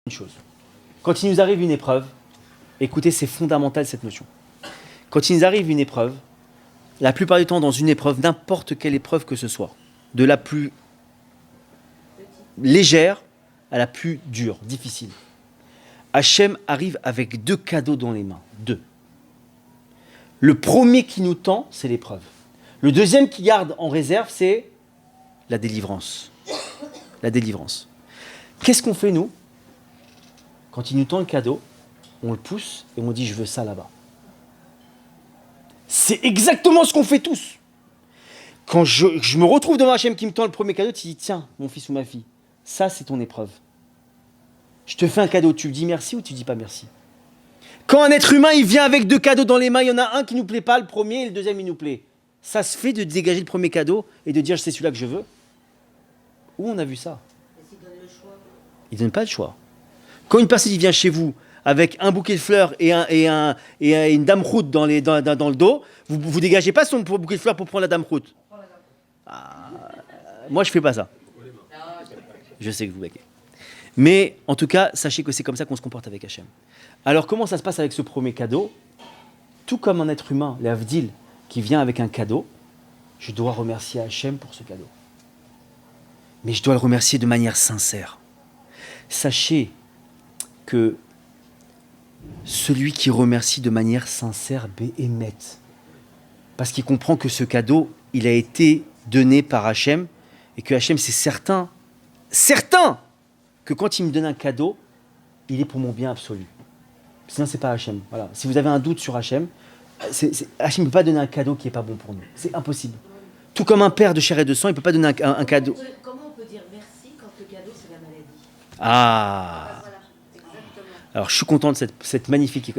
une chose. Quand il nous arrive une épreuve, écoutez, c'est fondamental cette notion. Quand il nous arrive une épreuve, la plupart du temps dans une épreuve, n'importe quelle épreuve que ce soit, de la plus légère à la plus dure, difficile, Hachem arrive avec deux cadeaux dans les mains. Deux. Le premier qui nous tend, c'est l'épreuve. Le deuxième qui garde en réserve, c'est la délivrance. La délivrance. Qu'est-ce qu'on fait, nous? Quand il nous tend le cadeau, on le pousse et on dit « je veux ça là-bas ». C'est exactement ce qu'on fait tous. Quand je me retrouve devant Hachem qui me tend le premier cadeau, tu dis « tiens, mon fils ou ma fille, ça c'est ton épreuve. Je te fais un cadeau, tu me dis merci ou tu dis pas merci ?» Quand un être humain, il vient avec deux cadeaux dans les mains, il y en a un qui nous plaît pas, le premier, et le deuxième, il nous plaît. Ça se fait de dégager le premier cadeau et de dire « c'est celui-là que je veux ». Où on a vu ça? Il ne donne pas le choix. Quand une personne vient chez vous avec un bouquet de fleurs et une damroute dans le dos, vous dégagez pas son bouquet de fleurs pour prendre la damroute. Moi, je fais pas ça. Je sais que vous baguez. Mais en tout cas, sachez que c'est comme ça qu'on se comporte avec Hachem. Alors, comment ça se passe avec ce premier cadeau? Tout comme un être humain, l'Avdil, qui vient avec un cadeau, je dois remercier Hachem pour ce cadeau. Mais je dois le remercier de manière sincère. Sachez que celui qui remercie de manière sincère, béhémet, parce qu'il comprend que ce cadeau, il a été donné par Hachem, et que Hachem, c'est certain que quand il me donne un cadeau, il est pour mon bien absolu. Sinon, c'est pas Hachem. Voilà. Si vous avez un doute sur Hachem, Hachem ne peut pas donner un cadeau qui n'est pas bon pour nous. C'est impossible. Tout comme un père de chair et de sang, il ne peut pas donner un cadeau. Comment on peut dire merci quand le cadeau, c'est la maladie? Ah. Voilà, exactement. Alors, je suis content de cette magnifique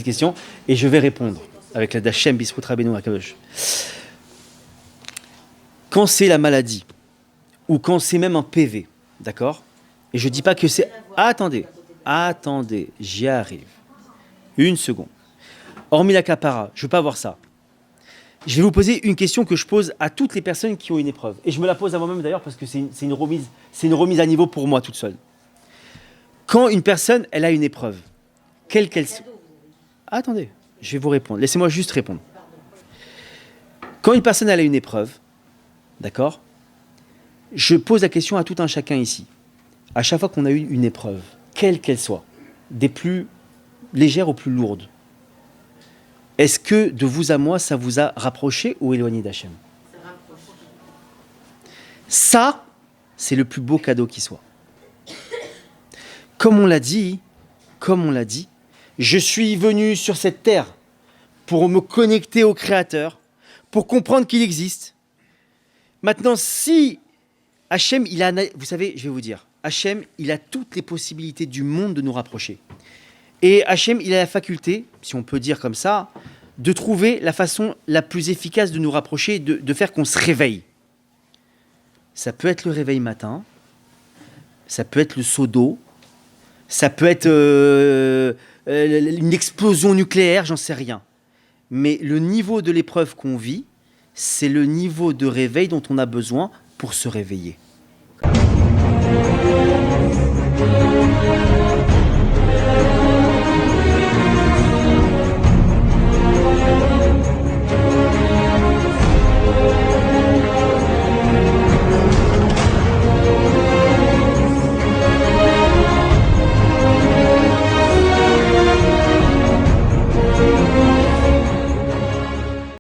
question, et je vais répondre avec la Dachem Bisrout Rabbeinu Akadosh. Quand c'est la maladie, ou quand c'est même un PV, d'accord? Et je ne dis pas que c'est... Attendez, j'y arrive. Une seconde. Hormis la capara, je ne veux pas voir ça. Je vais vous poser une question que je pose à toutes les personnes qui ont une épreuve. Et je me la pose à moi-même d'ailleurs parce que c'est une remise à niveau pour moi toute seule. Quand une personne, elle a une épreuve, quelle qu'elle soit... Attendez, je vais vous répondre. Laissez-moi juste répondre. Quand une personne, elle a une épreuve, d'accord? Je pose la question à tout un chacun ici. À chaque fois qu'on a eu une épreuve, quelle qu'elle soit, des plus légères aux plus lourdes, est-ce que de vous à moi, ça vous a rapproché ou éloigné d'Hachem? Ça, c'est le plus beau cadeau qui soit. Comme on l'a dit, je suis venu sur cette terre pour me connecter au Créateur, pour comprendre qu'il existe. Maintenant, si Hachem, vous savez, je vais vous dire, Hachem, il a toutes les possibilités du monde de nous rapprocher. Et Hachem, il a la faculté, si on peut dire comme ça, de trouver la façon la plus efficace de nous rapprocher, de faire qu'on se réveille. Ça peut être le réveil matin, ça peut être le seau d'eau, ça peut être une explosion nucléaire, j'en sais rien. Mais le niveau de l'épreuve qu'on vit, c'est le niveau de réveil dont on a besoin pour se réveiller.